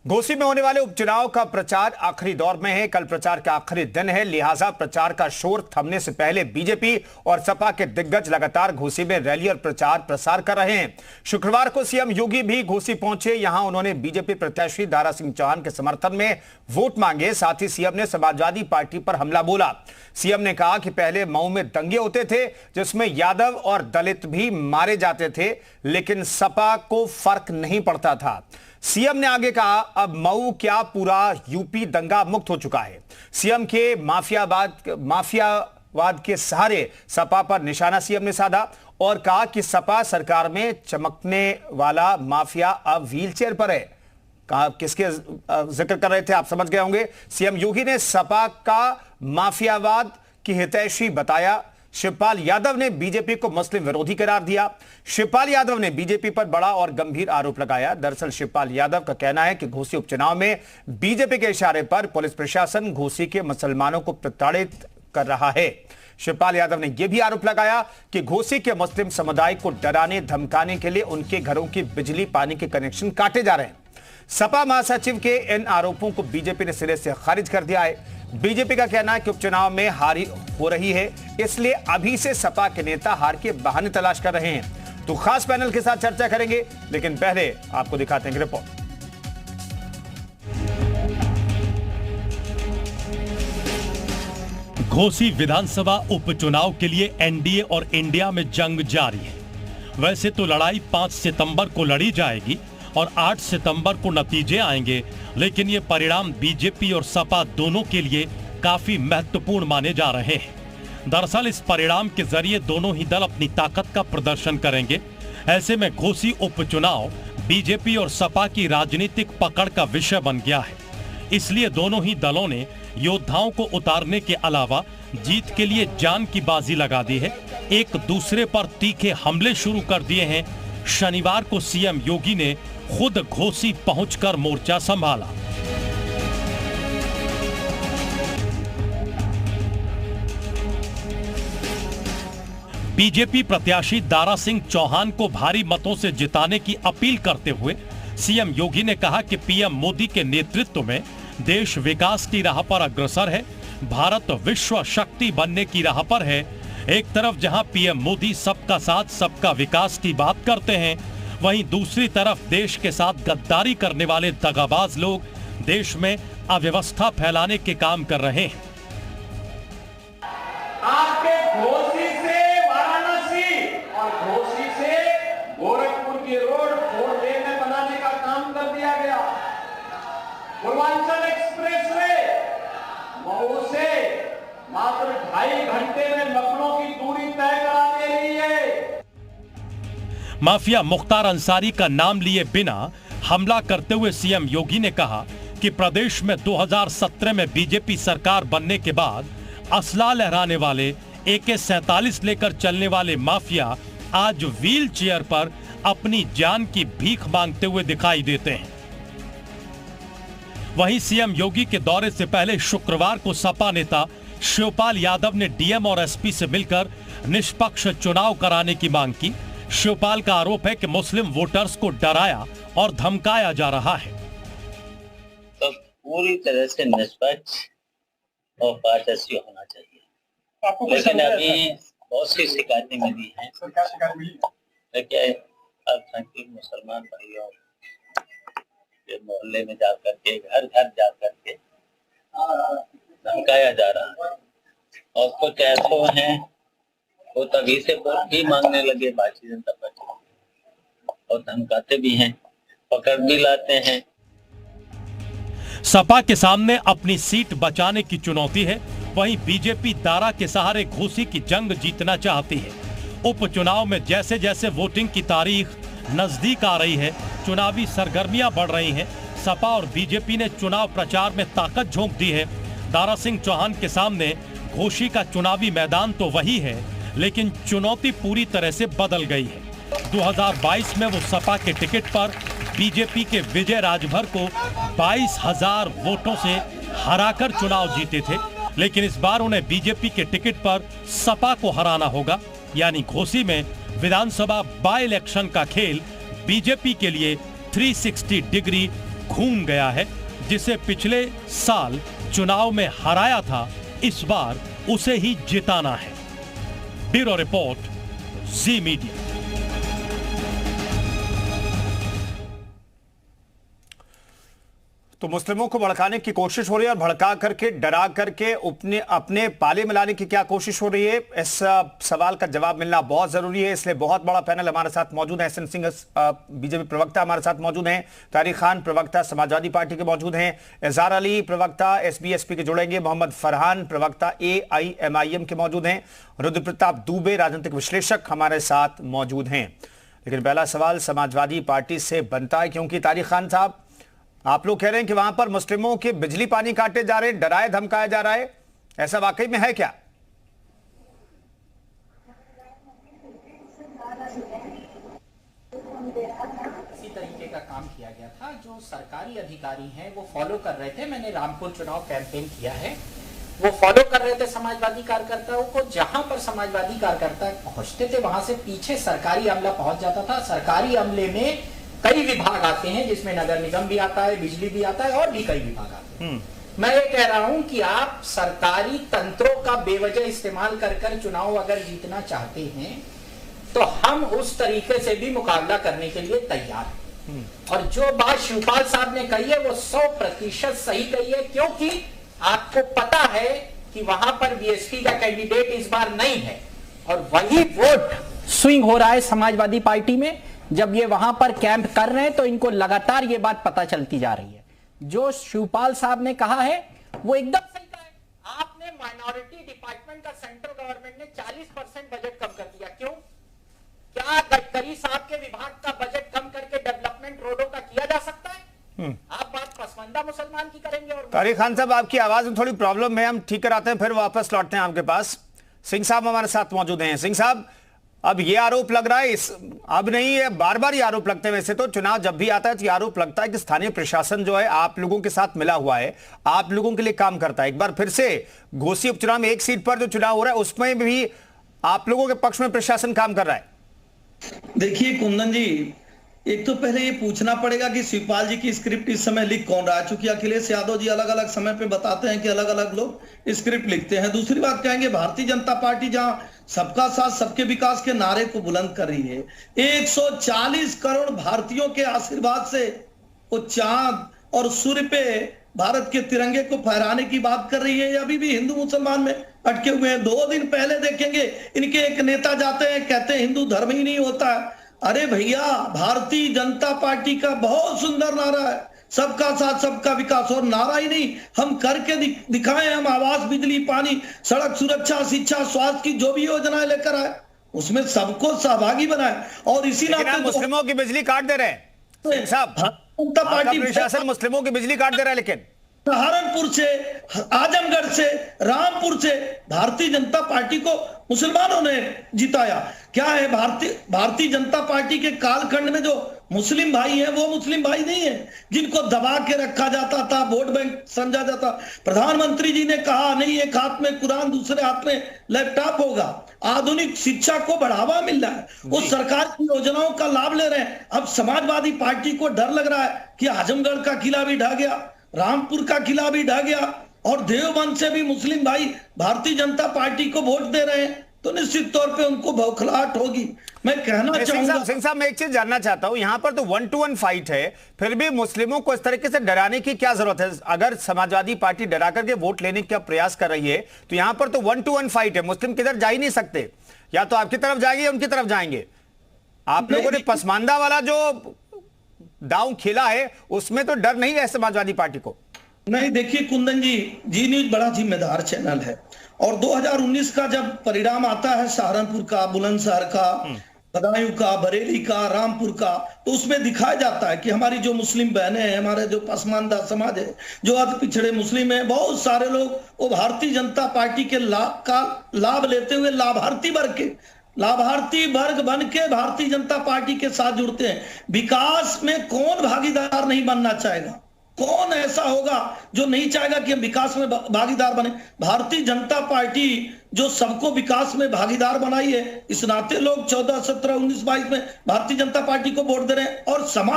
घोसी में होने वाले उपचुनाव का प्रचार आखिरी दौर में है। कल प्रचार का आखिरी दिन है, लिहाजा प्रचार का शोर थमने से पहले बीजेपी और सपा के दिग्गज लगातार घोसी में रैली और प्रचार प्रसार कर रहे हैं। शुक्रवार को सीएम योगी भी घोसी पहुंचे। यहां उन्होंने बीजेपी प्रत्याशी दारा सिंह चौहान के समर्थन में वोट मांगे। साथ ही सीएम ने समाजवादी पार्टी पर हमला बोला। सीएम ने कहा कि पहले मऊ में दंगे होते थे जिसमें यादव और दलित भी मारे जाते थे, लेकिन सपा को फर्क नहीं पड़ता था। सीएम ने आगे कहा, अब मऊ क्या पूरा यूपी दंगा मुक्त हो चुका है। सीएम के माफियावाद के सहारे सपा पर निशाना सीएम ने साधा और कहा कि सपा सरकार में चमकने वाला माफिया अब व्हीलचेयर पर है। कहा किसके जिक्र कर रहे थे आप समझ गए होंगे। सीएम योगी ने सपा का माफियावाद की हितैषी बताया। शिवपाल यादव ने बीजेपी को मुस्लिम विरोधी करार दिया। शिवपाल यादव ने बीजेपी पर बड़ा और गंभीर आरोप लगाया। दरअसल शिवपाल यादव का कहना है कि घोसी उपचुनाव में बीजेपी के इशारे पर पुलिस प्रशासन घोसी के मुसलमानों को प्रताड़ित कर रहा है। शिवपाल यादव ने यह भी आरोप लगाया कि घोसी के मुस्लिम समुदाय को डराने धमकाने के लिए उनके घरों की बिजली पानी के कनेक्शन काटे जा रहे हैं। सपा महासचिव के इन आरोपों को बीजेपी ने सिरे से खारिज कर दिया है। बीजेपी का कहना है कि उपचुनाव में हार हो रही है, इसलिए अभी से सपा के नेता हार के बहाने तलाश कर रहे हैं। तो खास पैनल के साथ चर्चा करेंगे, लेकिन पहले आपको दिखाते हैं रिपोर्ट। घोसी विधानसभा उपचुनाव के लिए एनडीए और इंडिया में जंग जारी है। वैसे तो लड़ाई 5 सितंबर को लड़ी जाएगी और 8 सितंबर को नतीजे आएंगे, लेकिन ये परिणाम बीजेपी और सपा दोनों के लिए काफी महत्वपूर्ण माने जा रहे हैं। दरअसल इस परिणाम के जरिए दोनों ही दल अपनी ताकत का प्रदर्शन करेंगे। ऐसे में घोसी उपचुनाव बीजेपी और सपा की राजनीतिक पकड़ का विषय बन गया है। इसलिए दोनों ही दलों ने योद्धाओं को उतारने के अलावा जीत के लिए जान की बाजी लगा दी है। एक दूसरे पर तीखे हमले शुरू कर दिए हैं। शनिवार को सीएम योगी ने खुद घोसी पहुंचकर मोर्चा संभाला। बीजेपी प्रत्याशी दारा सिंह चौहान को भारी मतों से जिताने की अपील करते हुए सीएम योगी ने कहा कि पीएम मोदी के नेतृत्व में देश विकास की राह पर अग्रसर है। भारत विश्व शक्ति बनने की राह पर है। एक तरफ जहां पीएम मोदी सबका साथ सबका विकास की बात करते हैं, वहीं दूसरी तरफ देश के साथ गद्दारी करने वाले दगाबाज लोग देश में अव्यवस्था फैलाने के काम कर रहे हैं। आपके घोसी से वाराणसी और घोसी से गोरखपुर की रोड 4 लेन में बनाने का काम कर दिया गया। पूर्वांचल एक्सप्रेसवे मऊ से मात्र 2.5 घंटे में लखनऊ की दूरी तय करा दे रही है। माफिया मुख्तार अंसारी का नाम लिए बिना हमला करते हुए सीएम योगी ने कहा कि प्रदेश में 2017 में बीजेपी सरकार बनने के बाद असला लहराने वाले AK-47 लेकर चलने वाले माफिया आज व्हील चेयर पर अपनी जान की भीख मांगते हुए दिखाई देते हैं। वहीं सीएम योगी के दौरे से पहले शुक्रवार को सपा नेता शिवपाल यादव ने डीएम और एसपी से मिलकर निष्पक्ष चुनाव कराने की मांग की। शिवपाल का आरोप है कि मुस्लिम वोटर्स को डराया और धमकाया जा रहा है। तो पूरी तरह से निष्पक्ष और पारदर्शी होना चाहिए, लेकिन अभी बहुत सी शिकायतें मिली हैं। देखिए, अल्पसंख्यक मुसलमान भाइयों के मोहल्ले में जा करके घर घर जा करके धमकाया जा रहा है और कुछ ऐसे हैं वो तभी से वोट भी मांगने लगे भारतीय जनता पार्टी और धमकाते भी हैं, पकड़ भी लाते हैं। सपा के सामने अपनी सीट बचाने की चुनौती है। वहीं बीजेपी दारा के सहारे घोसी की जंग जीतना चाहती है। उपचुनाव में जैसे जैसे वोटिंग की तारीख नजदीक आ रही है, चुनावी सरगर्मियां बढ़ रही हैं। सपा और बीजेपी ने चुनाव प्रचार में ताकत झोंक दी है। दारा सिंह चौहान के सामने घोसी का चुनावी मैदान तो वही है, लेकिन चुनौती पूरी तरह से बदल गई है। 2022 में वो सपा के टिकट पर बीजेपी के विजय राजभर को 22,000 वोटों से हराकर चुनाव जीते थे, लेकिन इस बार उन्हें बीजेपी के टिकट पर सपा को हराना होगा। यानी घोसी में विधानसभा बाय इलेक्शन का खेल बीजेपी के लिए 360 डिग्री घूम गया है। जिसे पिछले साल चुनाव में हराया था, इस बार उसे ही जिताना है। ब्यूरो रिपोर्ट, जी मीडिया। तो मुस्लिमों को भड़काने की कोशिश हो रही है और भड़का करके, डरा करके अपने पाले में लाने की क्या कोशिश हो रही है, इस सवाल का जवाब मिलना बहुत जरूरी है। इसलिए बहुत बड़ा पैनल हमारे साथ मौजूद है। एहसन सिंह बीजेपी प्रवक्ता हमारे साथ मौजूद हैं, तारिक खान प्रवक्ता समाजवादी पार्टी के मौजूद हैं, इजहार अली प्रवक्ता एसबीएसपी के जुड़ेंगे, मोहम्मद फरहान प्रवक्ता एआईएमआईएम के मौजूद हैं, रुद्र प्रताप दुबे राजनीतिक विश्लेषक हमारे साथ मौजूद हैं। लेकिन पहला सवाल समाजवादी पार्टी से बनता है, क्योंकि तारिक खान साहब, आप लोग कह रहे हैं कि वहां पर मुस्लिमों के बिजली पानी काटे जा रहे हैं, डराए धमकाया जा रहा है, ऐसा वाकई में है क्या? इसी तरीके का काम किया गया था जो सरकारी अधिकारी हैं वो फॉलो कर रहे थे। मैंने रामपुर चुनाव कैंपेन किया है, वो फॉलो कर रहे थे समाजवादी कार्यकर्ताओं को। जहां पर समाजवादी कार्यकर्ता पहुंचते थे वहां से पीछे सरकारी अमला पहुंच जाता था। सरकारी अमले में कई विभाग आते हैं, जिसमें नगर निगम भी आता है, बिजली भी आता है और भी कई विभाग आते हैं। मैं ये कह रहा हूं कि आप सरकारी तंत्रों का बेवजह इस्तेमाल कर चुनाव अगर जीतना चाहते हैं तो हम उस तरीके से भी मुकाबला करने के लिए तैयार हैं। और जो बात शिवपाल साहब ने कही है वो 100% सही कही है, क्योंकि आपको पता है कि वहां पर बीएसपी का कैंडिडेट इस बार नहीं है और वही वोट स्विंग हो रहा है समाजवादी पार्टी में। जब ये वहां पर कैंप कर रहे हैं तो इनको लगातार ये बात पता चलती जा रही है। जो शिवपाल साहब ने कहा है वो एकदम सही कहा है। आपने माइनॉरिटी डिपार्टमेंट का सेंट्रल गवर्नमेंट ने 40% बजट कम कर दिया। क्यों? क्या गडकरी साहब के विभाग का बजट कम करके डेवलपमेंट रोडों का किया जा सकता है? आप बात पसमानदा मुसलमान की करेंगे। और तारिक खान साहब, आपकी आवाज में थोड़ी प्रॉब्लम है, हम ठीक कराते हैं, फिर वापस लौटते हैं आपके पास। सिंह साहब हमारे साथ मौजूद हैं। सिंह साहब, अब ये आरोप लग रहा है, अब नहीं है, बार बार ये आरोप लगते हैं। वैसे तो चुनाव जब भी आता है तो ये आरोप लगता है कि स्थानीय प्रशासन जो है आप लोगों के साथ मिला हुआ है, आप लोगों के लिए काम करता है। एक बार फिर से घोसी उपचुनाव में एक सीट पर जो चुनाव हो रहा है उसमें भी आप लोगों के पक्ष में प्रशासन काम कर रहा है। देखिए कुंदन जी, एक तो पहले ये पूछना पड़ेगा कि शिवपाल जी की स्क्रिप्ट इस समय लिख कौन रहा है, चूंकि अखिलेश यादव जी अलग अलग समय पे बताते हैं कि अलग अलग लोग स्क्रिप्ट लिखते हैं। दूसरी बात कहेंगे, भारतीय जनता पार्टी जहां सबका साथ सबके विकास के नारे को बुलंद कर रही है, 140 करोड़ भारतीयों के आशीर्वाद से वो चांद और सूर्य पे भारत के तिरंगे को फहराने की बात कर रही है, अभी भी हिंदू मुसलमान में अटके हुए हैं। 2 दिन पहले देखेंगे इनके एक नेता जाते हैं, कहते हैं हिंदू धर्म ही नहीं होता है। अरे भैया, भारतीय जनता पार्टी का बहुत सुंदर नारा है, सबका साथ सबका विकास। और नारा ही नहीं, हम करके दिखाएं। हम आवास, बिजली, पानी, सड़क सुरक्षा, शिक्षा, स्वास्थ्य की जो भी योजनाएं लेकर आए उसमें सबको सहभागी बनाए। और इसी नाते मुस्लिमों की बिजली काट दे रहे हैं साहब, जनता पार्टी प्रशासन मुस्लिमों की बिजली काट दे रहा है। लेकिन सहारनपुर से, आजमगढ़ से, रामपुर से भारतीय जनता पार्टी को मुसलमानों ने जिताया। क्या है, भारतीय जनता पार्टी के कालखंड में जो मुस्लिम भाई हैं वो मुस्लिम भाई नहीं है जिनको दबा के रखा जाता था, वोट बैंक समझा जाता। प्रधानमंत्री जी ने कहा नहीं, एक हाथ में कुरान दूसरे हाथ में लैपटॉप होगा। आधुनिक शिक्षा को बढ़ावा मिल रहा है, वो सरकार की योजनाओं का लाभ ले रहे हैं। अब समाजवादी पार्टी को डर लग रहा है कि आजमगढ़ का किला भी ढह गया, रामपुर का किला भी ढह गया और देवबंद से भी मुस्लिम भाई भारतीय जनता पार्टी को वोट दे रहे हैं, तो निश्चित तौर पे उनको बौखलाहट होगी। मैं कहना चाहूंगा सिंह साहब, मैं एक चीज जानना चाहता हूं, यहां पर तो 1-to-1 फाइट है, फिर भी मुस्लिमों को इस तरीके से डराने की क्या जरूरत है? अगर समाजवादी पार्टी डरा करके वोट लेने का प्रयास कर रही है तो यहां पर तो 1-to-1 फाइट है, मुस्लिम किधर जा ही नहीं सकते, या तो आपकी तरफ जाएंगे या उनकी तरफ जाएंगे। आप लोगों ने पसमानदा वाला जो दांव खेला है उसमें तो डर नहीं है समाजवादी पार्टी को। नहीं, देखिए कुंदन जी न्यूज बड़ा जिम्मेदार चैनल है और 2019 का जब परिणाम आता है सहारनपुर का, बुलंदशहर का, बदायूं का, बरेली का, रामपुर का, तो उसमें दिखाया जाता है कि हमारी जो मुस्लिम बहनें हैं, हमारे जो पसमानदा समाज है, जो अति पिछड़े मुस्लिम हैं, बहुत सारे लोग वो भारतीय जनता पार्टी के लाभ लेते हुए लाभार्थी वर्ग बन के भारतीय जनता पार्टी के साथ जुड़ते हैं। विकास में कौन भागीदार नहीं बनना चाहेगा? कौन ऐसा होगा जो नहीं चाहेगा कि हम विकास में भागीदार बने? भारतीय जनता पार्टी जो सबको विकास में भागीदार बनाई है, इस नाते लोग 14, 17, 19, 22 में भारतीय जनता पार्टी को वोट दे रहे हैं। और समाज